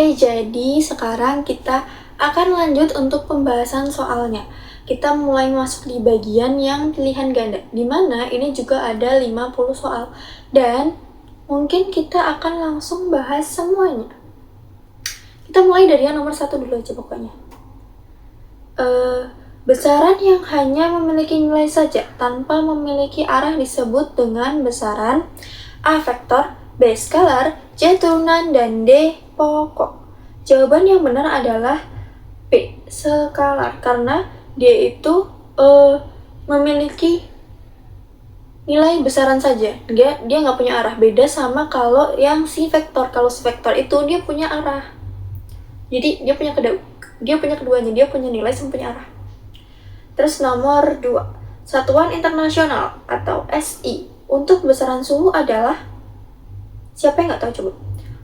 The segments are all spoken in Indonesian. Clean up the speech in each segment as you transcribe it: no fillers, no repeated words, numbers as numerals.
Oke, jadi sekarang kita akan lanjut untuk pembahasan soalnya. Kita mulai masuk di bagian yang pilihan ganda, di mana ini juga ada 50 soal. Dan mungkin kita akan langsung bahas semuanya. Kita mulai dari yang nomor 1 dulu aja pokoknya. Besaran yang hanya memiliki nilai saja tanpa memiliki arah disebut dengan besaran A vektor, B skalar, C turunan, dan D pokok. Jawaban yang benar adalah B skalar, karena dia itu memiliki nilai besaran saja. Dia nggak punya arah. Beda sama kalau yang si vektor. Kalau si vektor itu dia punya arah. Jadi dia punya keduanya. Dia punya nilai sama punya arah. Terus nomor 2, Satuan Internasional atau SI untuk besaran suhu adalah, siapa yang nggak tahu coba?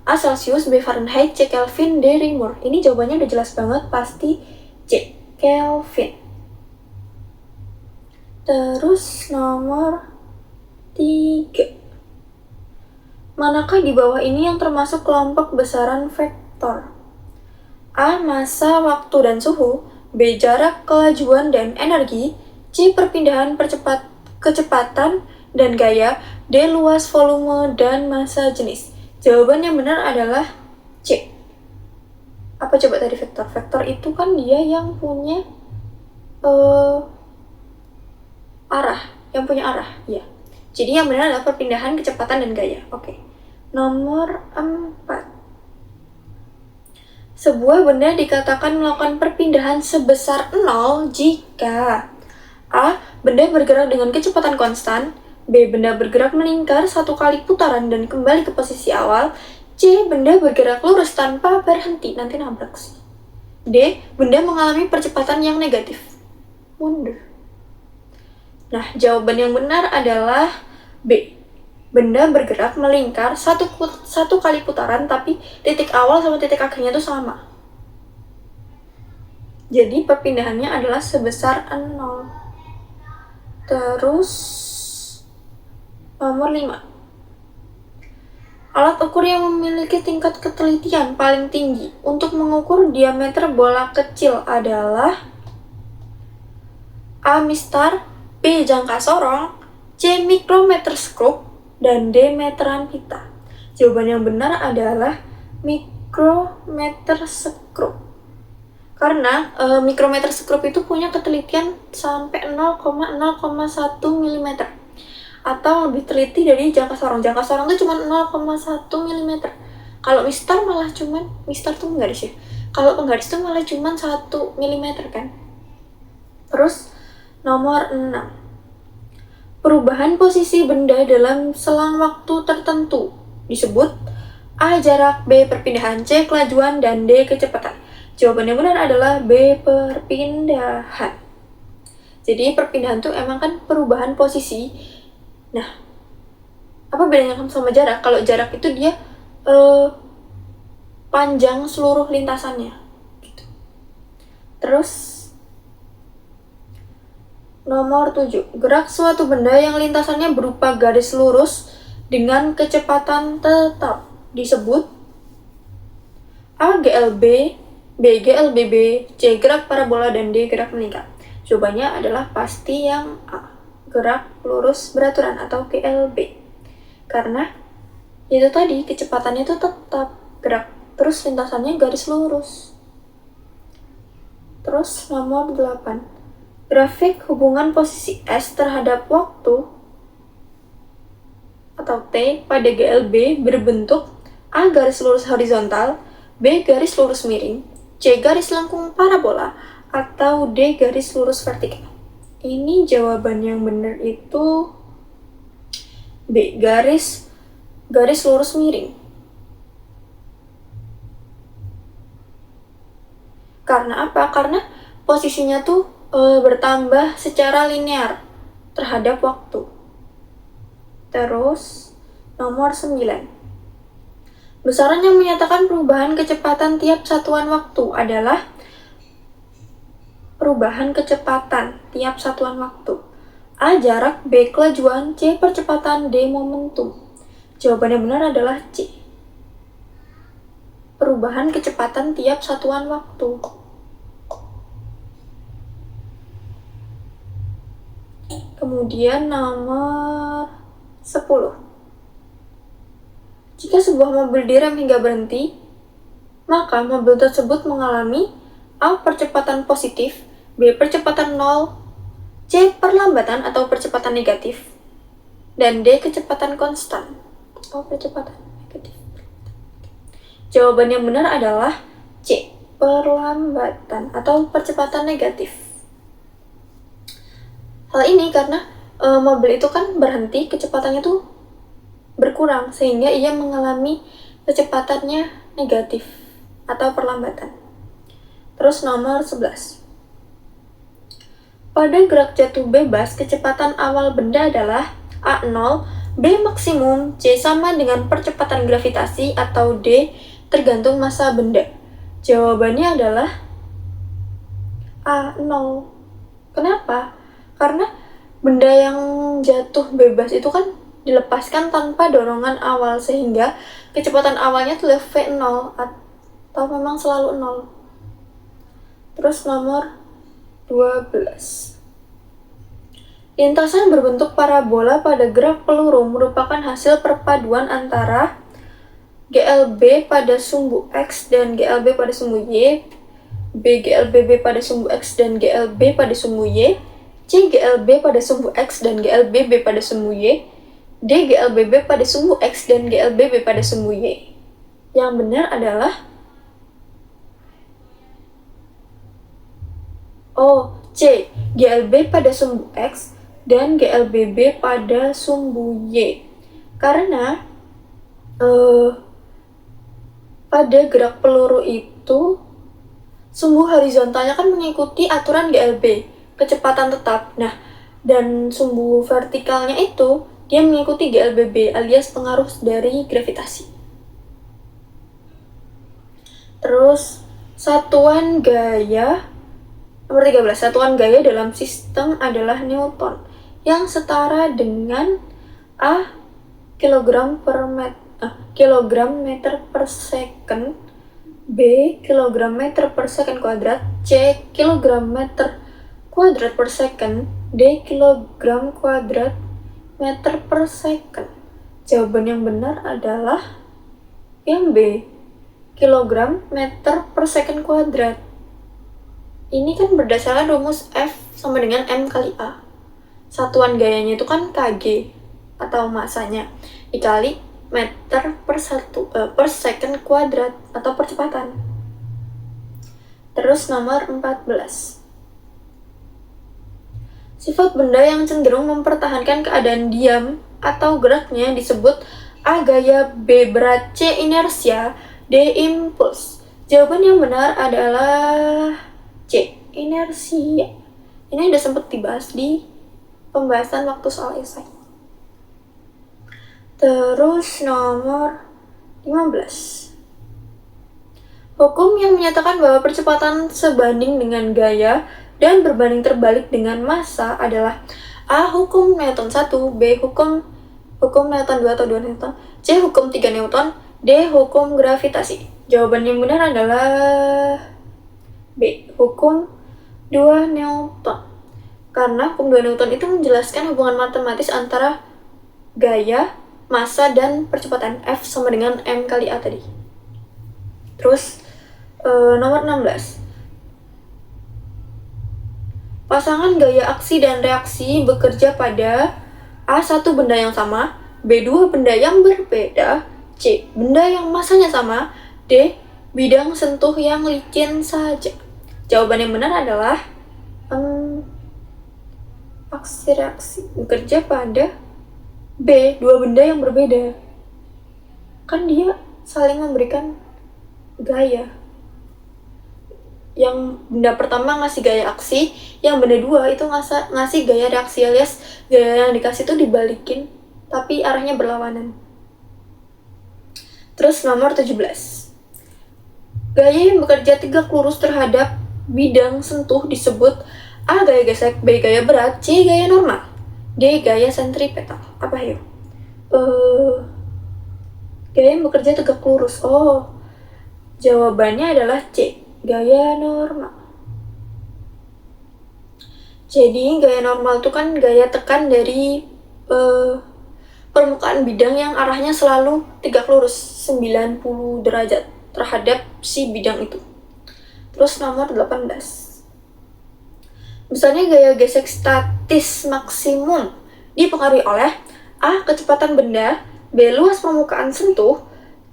A Celsius, B Fahrenheit, C Kelvin, D Reaumur. Ini jawabannya udah jelas banget, pasti C Kelvin. Terus nomor 3, manakah di bawah ini yang termasuk kelompok besaran vektor? A. Massa, waktu, dan suhu. B. Jarak, kelajuan, dan energi. C. Perpindahan kecepatan dan gaya. D. Luas, volume, dan massa jenis. Jawaban yang benar adalah C. Apa coba tadi vektor? Vektor itu kan dia yang punya arah. Yang punya arah, ya. Jadi yang benar adalah perpindahan kecepatan dan gaya. Oke. Nomor 4. Sebuah benda dikatakan melakukan perpindahan sebesar 0 jika A. Benda bergerak dengan kecepatan konstan. B. Benda bergerak melingkar 1 kali putaran dan kembali ke posisi awal. C. Benda bergerak lurus tanpa berhenti. Nanti nabrak sih. D. Benda mengalami percepatan yang negatif. Mundur. Nah, jawaban yang benar adalah B. Benda bergerak melingkar satu kali putaran, tapi titik awal sama titik akhirnya itu sama. Jadi perpindahannya adalah sebesar 0. Terus nomor 5. Alat ukur yang memiliki tingkat ketelitian paling tinggi untuk mengukur diameter bola kecil adalah A. Mistar, B. Jangka sorong, C. Mikrometerskop, dan D. meteran pita. Jawaban yang benar adalah mikrometerskop. Karena mikrometerskop itu punya ketelitian sampai 0,01 mm. Atau lebih teliti dari jangka sorong. Jangka sorong itu cuma 0,1 mm. Kalau mistar malah cuman, mistar tuh penggaris ya. Kalau penggaris itu malah cuma 1 mm kan. Terus nomor 6. Perubahan posisi benda dalam selang waktu tertentu disebut A. Jarak, B. Perpindahan, C. Kelajuan, dan D. Kecepatan. Jawaban yang benar adalah B. Perpindahan. Jadi perpindahan itu emang kan perubahan posisi. Nah, apa bedanya sama jarak? Kalau jarak itu dia panjang seluruh lintasannya. Gitu. Terus nomor 7. Gerak suatu benda yang lintasannya berupa garis lurus dengan kecepatan tetap disebut A. GLB, B. GLBB, C. Gerak parabola, dan D. Gerak meningkat. Jawabannya adalah pasti yang A. Gerak lurus beraturan atau GLB. Karena itu tadi kecepatannya itu tetap gerak, terus lintasannya garis lurus. Terus nomor 8. Grafik hubungan posisi S terhadap waktu atau T pada GLB berbentuk A. Garis lurus horizontal, B. Garis lurus miring, C. Garis lengkung parabola, atau D. Garis lurus vertikal. Ini jawaban yang benar itu B. Garis lurus miring. Karena apa? Karena posisinya tuh bertambah secara linear terhadap waktu. Terus nomor 9. Besaran yang menyatakan perubahan kecepatan tiap satuan waktu adalah perubahan kecepatan tiap satuan waktu. A. Jarak, B. Kelajuan, C. Percepatan, D. Momentum. Jawaban yang benar adalah C. perubahan kecepatan tiap satuan waktu. Kemudian nomor 10. Jika sebuah mobil direm hingga berhenti, maka mobil tersebut mengalami A. Percepatan positif, B. Percepatan nol, C. Perlambatan atau percepatan negatif, dan D. Kecepatan konstan atau percepatan negatif. Jawaban yang benar adalah C. Perlambatan atau percepatan negatif. Hal ini karena mobil itu kan berhenti, kecepatannya tuh berkurang, sehingga ia mengalami kecepatannya negatif atau perlambatan. Terus nomor 11. Pada gerak jatuh bebas, kecepatan awal benda adalah A. 0, B. maksimum, C. sama dengan percepatan gravitasi, atau D. tergantung massa benda. Jawabannya adalah A. 0. Kenapa? Karena benda yang jatuh bebas itu kan dilepaskan tanpa dorongan awal, sehingga kecepatan awalnya tuh V0 atau memang selalu 0. Terus nomor 12. Lintasan berbentuk parabola pada gerak peluru merupakan hasil perpaduan antara GLB pada sumbu X dan GLB pada sumbu Y, B GLBB pada sumbu X dan GLB pada sumbu Y, C GLB pada sumbu X dan GLBB pada sumbu Y, D GLBB pada sumbu X dan GLBB pada sumbu Y. Yang benar adalah C GLB pada sumbu X dan GLBB pada sumbu Y. Karena pada gerak peluru itu sumbu horizontalnya kan mengikuti aturan GLB, kecepatan tetap. Nah, dan sumbu vertikalnya itu dia mengikuti GLBB alias pengaruh dari gravitasi. Terus satuan gaya nomor 13. Satuan gaya dalam sistem adalah Newton yang setara dengan A. kilogram meter per second, B. kilogram meter per second kuadrat, C. kilogram meter kuadrat per second, D. kilogram kuadrat meter per second. Jawaban yang benar adalah yang B. kilogram meter per second kuadrat. Ini kan berdasarkan rumus F sama dengan M kali A. Satuan gayanya itu kan kg atau massanya dikali meter per second kuadrat atau percepatan. Terus nomor 14. Sifat benda yang cenderung mempertahankan keadaan diam atau geraknya disebut A. gaya, B. berat, C. inersia, D. impuls. Jawaban yang benar adalah C. inersia. Ini udah sempat dibahas di pembahasan waktu soal esai. Terus nomor 15. Hukum yang menyatakan bahwa percepatan sebanding dengan gaya dan berbanding terbalik dengan massa adalah A. hukum Newton 1, B. hukum Newton 2 atau 2 Newton, C. hukum 3 Newton, D. hukum gravitasi. Jawaban yang benar adalah B. hukum 2 Newton. Karena hukum 2 Newton itu menjelaskan hubungan matematis antara gaya, massa, dan percepatan F sama dengan M kali A tadi. Terus nomor 16. Pasangan gaya aksi dan reaksi bekerja pada A. satu benda yang sama, B. dua benda yang berbeda, C. benda yang massanya sama, D. bidang sentuh yang licin saja. Jawaban yang benar adalah aksi reaksi bekerja pada B. dua benda yang berbeda. Kan dia saling memberikan gaya. Yang benda pertama ngasih gaya aksi, yang benda dua itu ngasih gaya reaksi, alias gaya yang dikasih itu dibalikin tapi arahnya berlawanan. Terus nomor 17. Gaya yang bekerja tegak lurus terhadap bidang sentuh disebut A. gaya gesek, B. gaya berat, C. gaya normal, D. gaya sentripetal. Apa yuk? Gaya yang bekerja tegak lurus. Jawabannya adalah C, gaya normal. Jadi gaya normal itu kan gaya tekan dari permukaan bidang yang arahnya selalu tegak lurus 90 derajat terhadap si bidang itu. Terus nomor 18. Misalnya gaya gesek statis maksimum dipengaruhi oleh A. Kecepatan benda, B. Luas permukaan sentuh,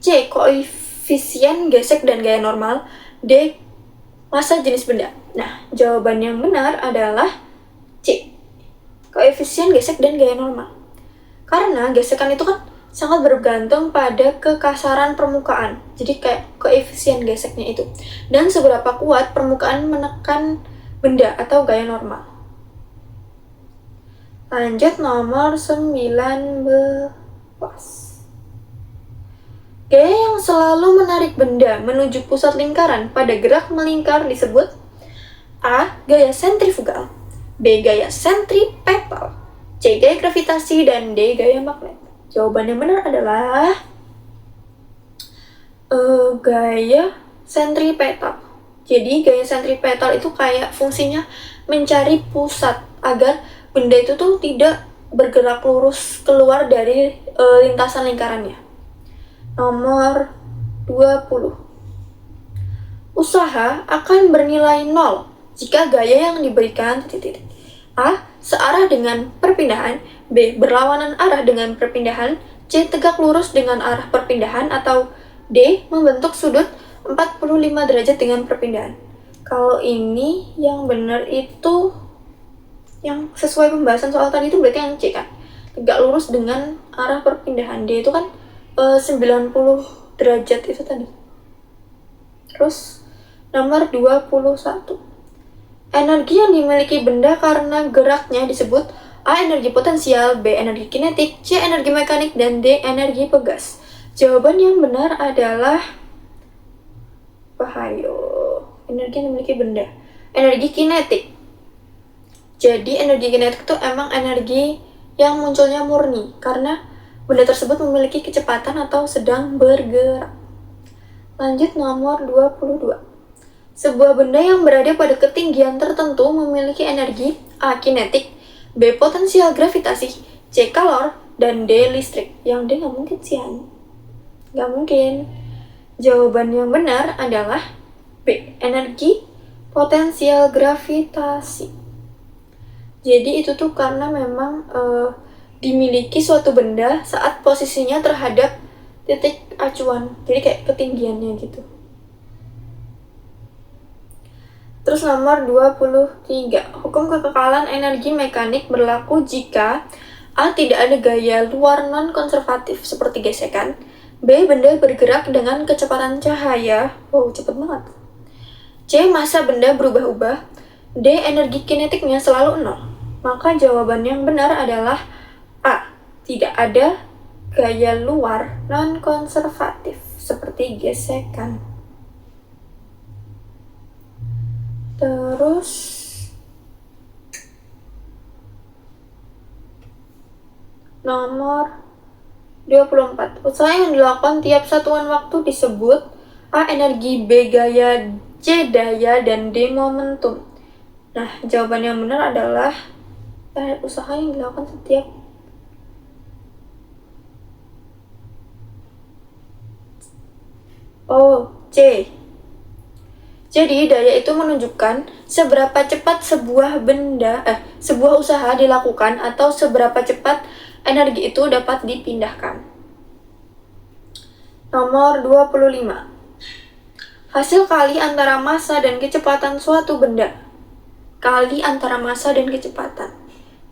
C. Koefisien gesek dan gaya normal, D. Massa jenis benda. Nah, jawaban yang benar adalah C. Koefisien gesek dan gaya normal. Karena gesekan itu kan sangat bergantung pada kekasaran permukaan. Jadi kayak koefisien geseknya itu. Dan seberapa kuat permukaan menekan benda atau gaya normal. Lanjut nomor 19. Gaya yang selalu menarik benda menuju pusat lingkaran pada gerak melingkar disebut A. Gaya sentrifugal, B. Gaya sentripetal, C. Gaya gravitasi, dan D. Gaya magnet. Jawaban yang benar adalah gaya sentripetal. Jadi gaya sentripetal itu kayak fungsinya mencari pusat agar benda itu tuh tidak bergerak lurus keluar dari lintasan lingkarannya. Nomor 20. Usaha akan bernilai 0 jika gaya yang diberikan A. Searah dengan perpindahan, B. Berlawanan arah dengan perpindahan, C. Tegak lurus dengan arah perpindahan, atau D. Membentuk sudut 45 derajat dengan perpindahan. Kalau ini yang benar itu yang sesuai pembahasan soal tadi itu berarti yang C kan. Tegak lurus dengan arah perpindahan. D itu kan 90 derajat itu tadi. Terus nomor 21. Energi yang dimiliki benda karena geraknya disebut A. Energi potensial, B. Energi kinetik, C. Energi mekanik, dan D. Energi pegas. Jawaban yang benar adalah energi yang dimiliki benda. Energi kinetik. Jadi energi kinetik itu emang energi yang munculnya murni karena benda tersebut memiliki kecepatan atau sedang bergerak. Lanjut nomor 22. Sebuah benda yang berada pada ketinggian tertentu memiliki energi A. Kinetik, B. Potensial gravitasi, C. Kalor, dan D. Listrik. Yang D nggak mungkin sih, nggak mungkin. Jawaban yang benar adalah B. Energi potensial gravitasi. Jadi itu tuh karena memang dimiliki suatu benda saat posisinya terhadap titik acuan. Jadi kayak ketinggiannya gitu. Terus nomor 23. Hukum kekekalan energi mekanik berlaku jika A. Tidak ada gaya luar non-konservatif seperti gesekan, B. Benda bergerak dengan kecepatan cahaya. Wow, cepet banget. C. Massa benda berubah-ubah, D. Energi kinetiknya selalu 0. Maka jawaban yang benar adalah A. Tidak ada gaya luar non-konservatif seperti gesekan. Terus nomor 24. Usaha yang dilakukan tiap satuan waktu disebut A. Energi, B. Gaya, C. Daya, dan D. Momentum. Nah, jawaban yang benar adalah usaha yang dilakukan setiap C. Jadi, daya itu menunjukkan seberapa cepat sebuah usaha dilakukan atau seberapa cepat energi itu dapat dipindahkan. Nomor 25. Hasil kali antara massa dan kecepatan suatu benda. Kali antara massa dan kecepatan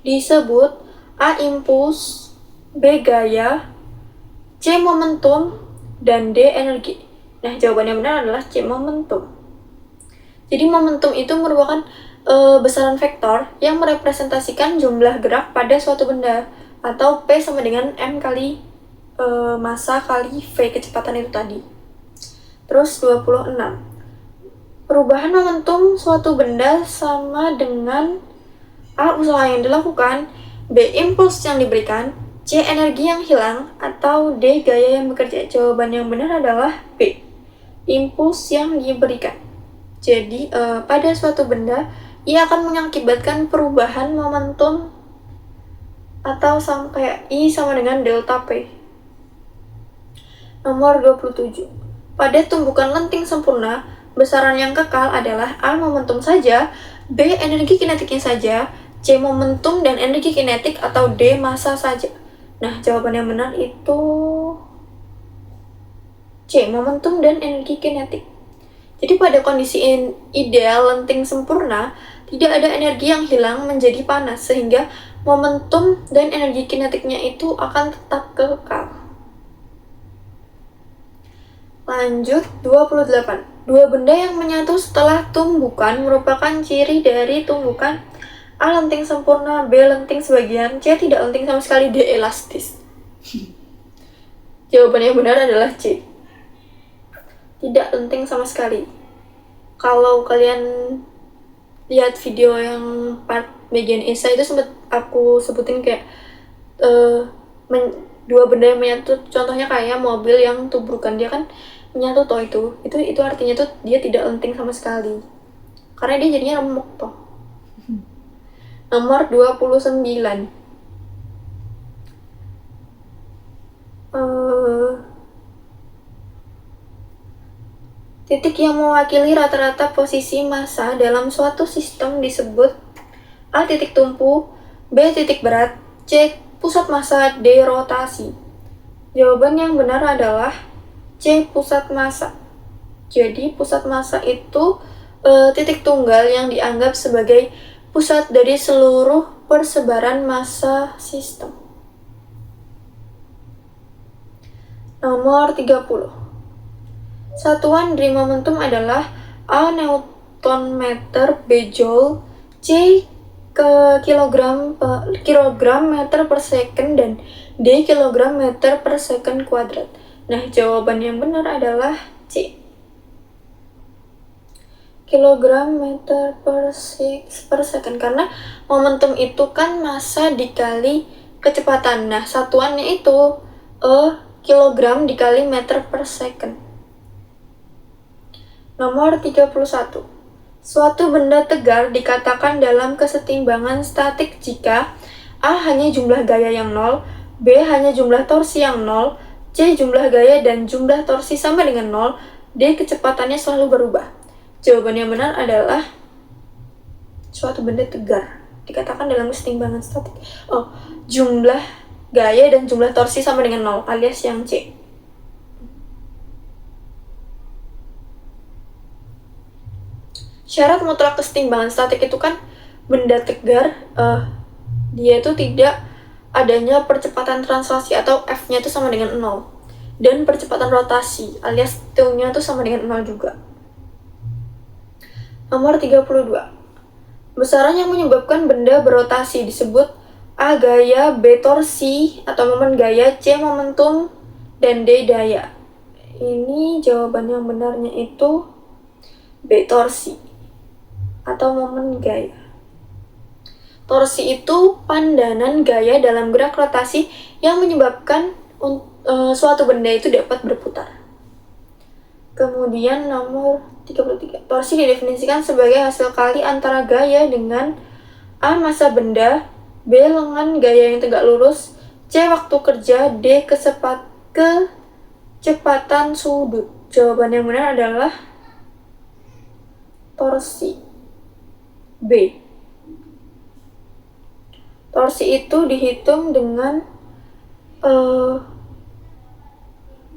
disebut A. Impuls, B. Gaya, C. Momentum, dan D. Energi. Nah, jawaban yang benar adalah C. Momentum. Jadi momentum itu merupakan besaran vektor yang merepresentasikan jumlah gerak pada suatu benda, atau P sama dengan M kali massa kali V kecepatan itu tadi. Terus 26. Perubahan momentum suatu benda sama dengan A. Usaha yang dilakukan, B. Impuls yang diberikan, C. Energi yang hilang, atau D. Gaya yang bekerja. Jawaban yang benar adalah B. impuls yang diberikan. Jadi pada suatu benda ia akan mengakibatkan perubahan momentum atau kayak I sama dengan delta P. Nomor 27. Pada tumbukan lenting sempurna, besaran yang kekal adalah A. momentum saja, B. energi kinetiknya saja, C. momentum dan energi kinetik, atau D. massa saja. Nah, jawaban yang benar itu C. momentum dan energi kinetik. Jadi pada kondisi ideal lenting sempurna, tidak ada energi yang hilang menjadi panas, sehingga momentum dan energi kinetiknya itu akan tetap kekal. Lanjut, 28. Dua benda yang menyatu setelah tumbukan merupakan ciri dari tumbukan. A. lenting sempurna, B. lenting sebagian, C. tidak lenting sama sekali, D. elastis. Jawaban yang benar adalah C. Tidak lenting sama sekali. Kalau kalian lihat video yang part bagian ESA itu sempat aku sebutin kayak dua benda yang menyatu, contohnya kayak mobil yang tubrukan dia kan menyatu toh, itu artinya tuh dia tidak lenting sama sekali karena dia jadinya remuk toh. Nomor 29. Titik yang mewakili rata-rata posisi massa dalam suatu sistem disebut A. titik tumpu, B. titik berat, C. pusat massa, D. rotasi. Jawaban yang benar adalah C. pusat massa. Jadi pusat massa itu titik tunggal yang dianggap sebagai pusat dari seluruh persebaran massa sistem. Nomor 30. Satuan dari momentum adalah A. Newton meter, B. joule, C. kilogram meter per second, dan D. kilogram meter per second kuadrat. Nah, jawaban yang benar adalah C. Kilogram meter per second, karena momentum itu kan massa dikali kecepatan. Nah, satuannya itu kilogram dikali meter per second. Nomor 31. Suatu benda tegar dikatakan dalam kesetimbangan statik jika A. hanya jumlah gaya yang 0, B. hanya jumlah torsi yang 0, C. jumlah gaya dan jumlah torsi sama dengan 0, D. kecepatannya selalu berubah. Jawaban yang benar adalah suatu benda tegar dikatakan dalam kesetimbangan statik. Jumlah gaya dan jumlah torsi sama dengan 0 alias yang C. Syarat mutlak kesetimbangan statik itu kan benda tegar dia itu tidak adanya percepatan translasi atau F-nya itu sama dengan 0 dan percepatan rotasi alias T-nya itu sama dengan 0 juga. Nomor 32. Besaran yang menyebabkan benda berotasi disebut A. gaya, B. torsi atau momen gaya, C. momentum, dan D. daya. Ini jawaban yang benarnya itu B. torsi atau momen gaya. Torsi itu pandanan gaya dalam gerak rotasi yang menyebabkan suatu benda itu dapat berputar. Kemudian nomor 33. Torsi didefinisikan sebagai hasil kali antara gaya dengan A. massa benda, B. lengan gaya yang tegak lurus, C. waktu kerja, D. kecepatan sudut. Jawaban yang benar adalah torsi. B. Torsi itu dihitung dengan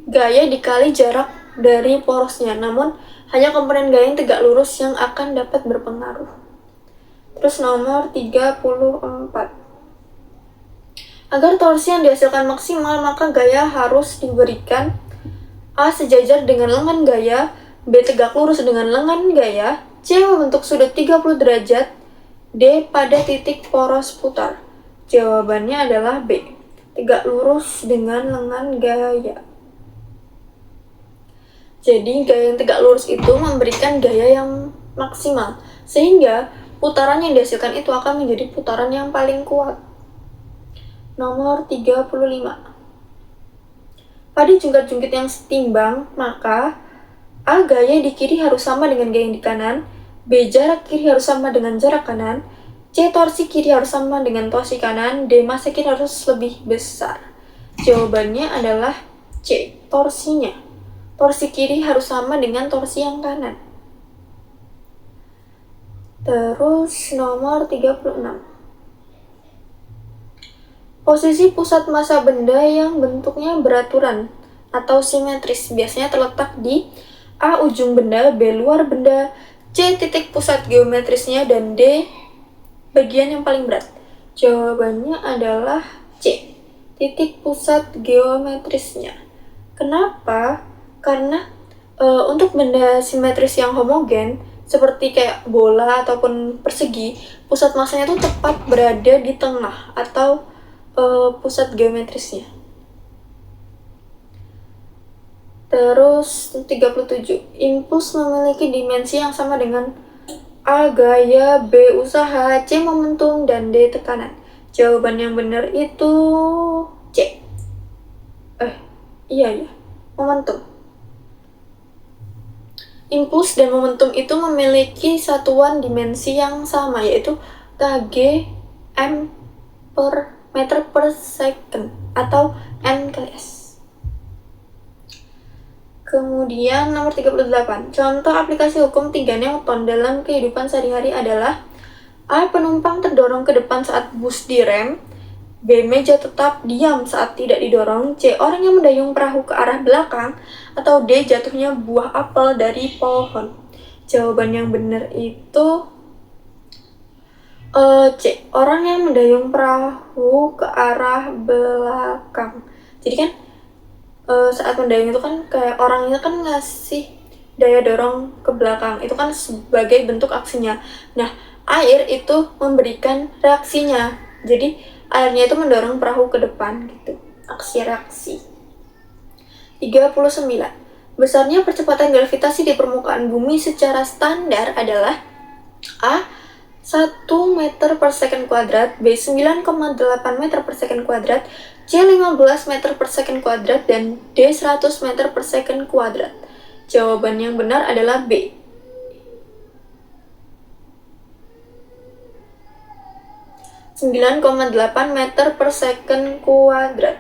gaya dikali jarak dari porosnya, namun hanya komponen gaya yang tegak lurus yang akan dapat berpengaruh. Terus nomor 34. Agar torsi yang dihasilkan maksimal, maka gaya harus diberikan A. sejajar dengan lengan gaya, B. tegak lurus dengan lengan gaya, C. membentuk sudut 30 derajat, D. pada titik poros putar. Jawabannya adalah B. tegak lurus dengan lengan gaya. Jadi gaya yang tegak lurus itu memberikan gaya yang maksimal, sehingga putaran yang dihasilkan itu akan menjadi putaran yang paling kuat. Nomor 35. Pada jungkit-jungkit yang setimbang, maka A. Gaya di kiri harus sama dengan gaya di kanan. B. Jarak kiri harus sama dengan jarak kanan. C. Torsi kiri harus sama dengan torsi kanan. D. Massa kiri harus lebih besar. Jawabannya adalah C. Torsinya. Torsi kiri harus sama dengan torsi yang kanan. Terus nomor 36. Posisi pusat massa benda yang bentuknya beraturan atau simetris biasanya terletak di A. Ujung benda, B. Luar benda, C. Titik pusat geometrisnya, dan D. Bagian yang paling berat. Jawabannya adalah C. Titik pusat geometrisnya. Kenapa? Karena untuk benda simetris yang homogen seperti kayak bola ataupun persegi, pusat massanya itu tepat berada di tengah atau pusat geometrisnya. Terus 37. Impuls memiliki dimensi yang sama dengan A. Gaya, B. Usaha, C. Momentum, dan D. Tekanan. Jawaban yang benar itu C. Iya ya, momentum. Impuls dan momentum itu memiliki satuan dimensi yang sama, yaitu kg m per meter per second atau n kali s. Kemudian nomor 38. Contoh aplikasi hukum 3 Newton dalam kehidupan sehari-hari adalah A. Penumpang terdorong ke depan saat bus direm. B. Meja tetap diam saat tidak didorong. C. Orang yang mendayung perahu ke arah belakang. Atau D. Jatuhnya buah apel dari pohon. Jawaban yang benar itu C. Orang yang mendayung perahu ke arah belakang. Jadi kan saat mendayung itu kan kayak orangnya kan ngasih daya dorong ke belakang. Itu kan sebagai bentuk aksinya. Nah, air itu memberikan reaksinya. Jadi airnya itu mendorong perahu ke depan gitu. Aksi reaksi. 39. Besarnya percepatan gravitasi di permukaan bumi secara standar adalah A. 1 meter per second kuadrat, B. 9,8 meter per second kuadrat, C. 15 meter per second kuadrat, dan D. 100 meter per second kuadrat. Jawaban yang benar adalah B. 9,8 meter per second kuadrat.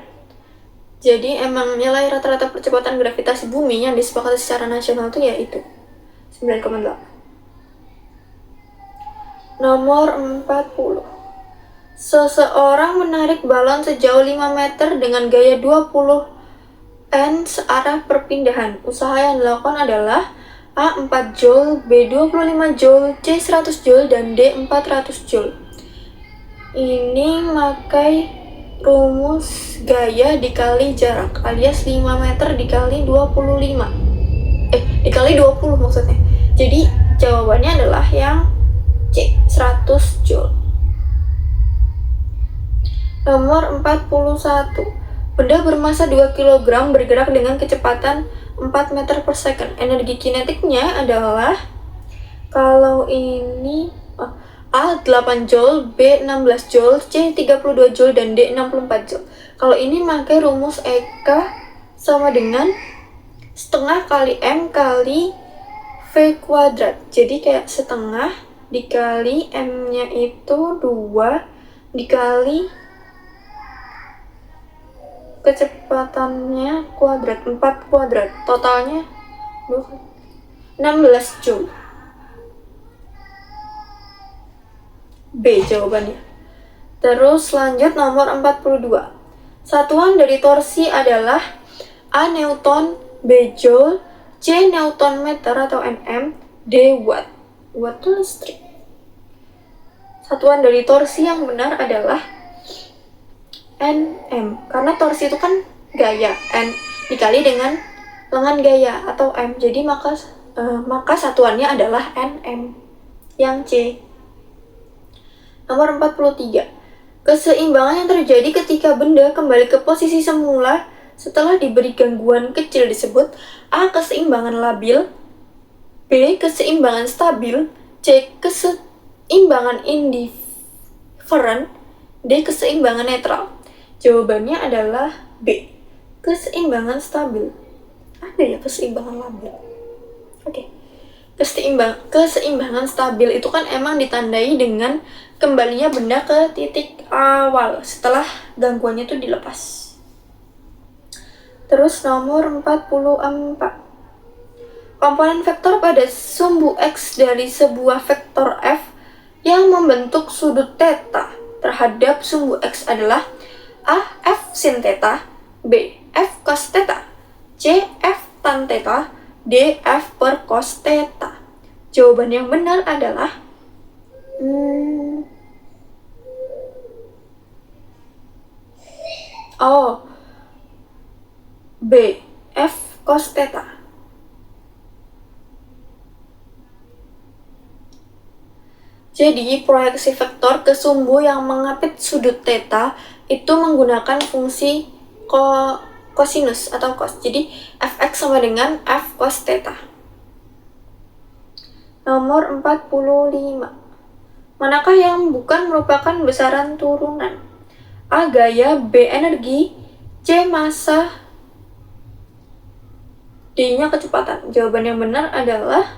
Jadi emang nilai rata-rata percepatan gravitasi bumi yang disepakati secara nasional itu yaitu 9,8. Nomor 40. Seseorang menarik balon sejauh 5 meter dengan gaya 20 N searah perpindahan. Usaha yang dilakukan adalah A. 4 Joule, B. 25 Joule, C. 100 Joule, dan D. 400 Joule. Ini makai rumus gaya dikali jarak alias 5 meter dikali 25 dikali 20 maksudnya. Jadi jawabannya adalah yang C. 100 Joule. Nomor 41. Benda bermassa 2 kg bergerak dengan kecepatan 4 meter per second. Energi kinetiknya adalah kalau ini A. 8 Joule, B. 16 Joule, C. 32 Joule, dan D. 64 Joule. Kalau ini pakai rumus EK sama dengan setengah kali M kali V kuadrat. Jadi kayak setengah dikali M-nya itu 2 dikali kecepatannya kuadrat, 4 kuadrat. Totalnya 16 Joule. B jawabannya. Terus lanjut nomor 42. Satuan dari torsi adalah A. Newton, B. Joule, C. Newton meter atau Nm, D. Watt. Watt itu listrik. Satuan dari torsi yang benar adalah Nm. Karena torsi itu kan gaya, N dikali dengan lengan gaya atau M. Jadi maka satuannya adalah Nm. Yang C. Nomor 43. Keseimbangan yang terjadi ketika benda kembali ke posisi semula setelah diberi gangguan kecil disebut A. Keseimbangan labil, B. Keseimbangan stabil, C. Keseimbangan indifferent, D. Keseimbangan netral. Jawabannya adalah B. Keseimbangan stabil. Ada ya keseimbangan labil? Oke. Keseimbangan stabil itu kan emang ditandai dengan kembalinya benda ke titik awal setelah gangguannya itu dilepas. Terus nomor 44. Komponen vektor pada sumbu X dari sebuah vektor F yang membentuk sudut theta terhadap sumbu X adalah A. F sin theta, B. F cos theta, C. F tan theta, D. F per cos theta. Jawaban yang benar adalah B. F cos theta. Jadi, proyeksi vektor ke sumbu yang mengapit sudut theta itu menggunakan fungsi kosinus atau cos. Jadi, fx sama dengan f cos theta. Nomor 45. Manakah yang bukan merupakan besaran turunan? A. Gaya, B. Energi, C. Massa, D-nya kecepatan. Jawaban yang benar adalah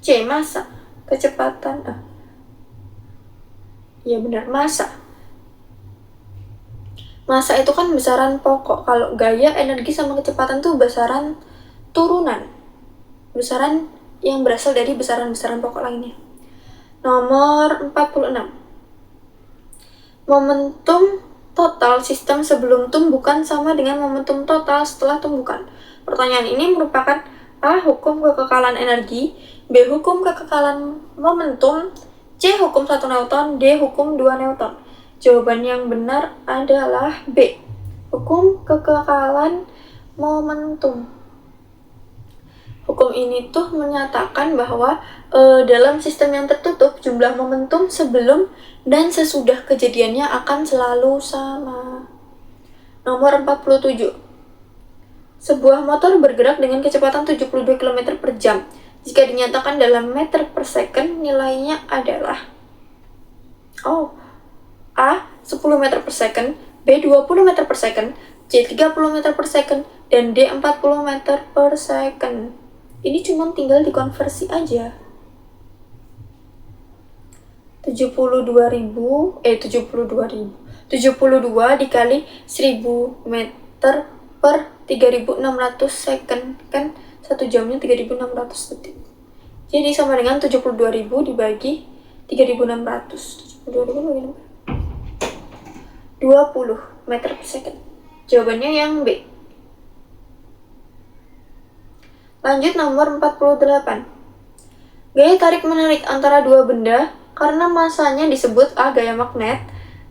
C. Massa. Kecepatan. Ya benar, massa. Massa itu kan besaran pokok. Kalau gaya, energi, sama kecepatan tuh besaran turunan. Besaran yang berasal dari besaran-besaran pokok lainnya. Nomor 46. Momentum total sistem sebelum tumbukan sama dengan momentum total setelah tumbukan. Pertanyaan ini merupakan A. Hukum kekekalan energi, B. Hukum kekekalan momentum, C. Hukum 1 Newton, D. Hukum 2 Newton. Jawaban yang benar adalah B. Hukum kekekalan momentum. Hukum ini tuh menyatakan bahwa dalam sistem yang tertutup, jumlah momentum sebelum dan sesudah kejadiannya akan selalu sama. Nomor 47. Sebuah motor bergerak dengan kecepatan 72 km per jam. Jika dinyatakan dalam meter per second, nilainya adalah A. 10 meter per second, B. 20 meter per second, C. 30 meter per second, dan D. 40 meter per second. Ini cuma tinggal dikonversi aja. 72 dikali 1000 meter per 3600 second, kan 1 jamnya 3600 detik. Jadi sama dengan 72.000 dibagi 3600. 72.000 bagi 20 meter per second. Jawabannya yang B. Lanjut nomor 48. Gaya tarik-menarik antara dua benda karena masanya disebut A. Gaya magnet,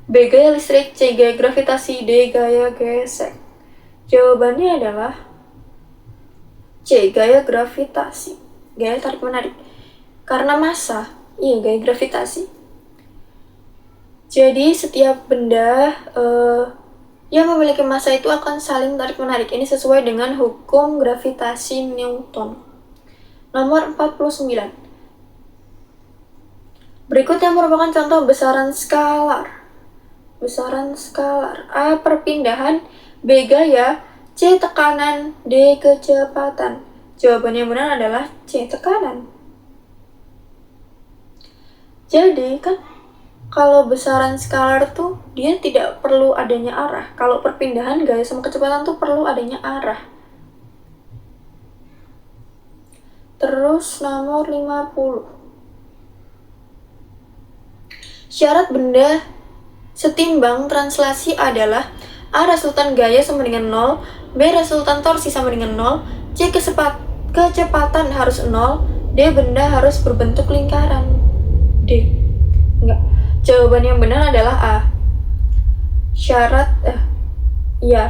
B. Gaya listrik, C. Gaya gravitasi, D. Gaya gesek. Jawabannya adalah C. Gaya gravitasi. Gaya tarik-menarik. Karena massa, gaya gravitasi. Jadi setiap benda yang memiliki massa itu akan saling tarik-menarik. Ini sesuai dengan hukum gravitasi Newton. Nomor 49. Berikut yang merupakan contoh besaran skalar. Besaran skalar. A. Perpindahan, B. Gaya, C. Tekanan, D. Kecepatan. Jawaban yang benar adalah C. Tekanan. Jadi kan kalau besaran skalar tuh dia tidak perlu adanya arah. Kalau perpindahan, gaya, sama kecepatan tuh perlu adanya arah. Terus nomor 50. Syarat benda setimbang translasi adalah A. Resultan gaya sama dengan 0, B. Resultan torsi sama dengan 0, C. Kecepatan harus 0, D. Benda harus berbentuk lingkaran. D. Enggak. Jawaban yang benar adalah A.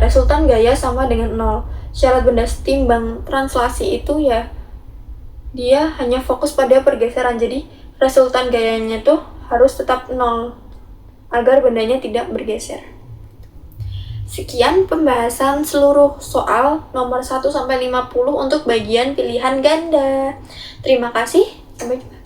Resultan gaya sama dengan 0. Syarat benda setimbang translasi itu ya dia hanya fokus pada pergeseran. Jadi resultan gayanya tuh harus tetap 0 agar bendanya tidak bergeser. Sekian pembahasan seluruh soal nomor 1 sampai 50 untuk bagian pilihan ganda. Terima kasih. Sampai jumpa.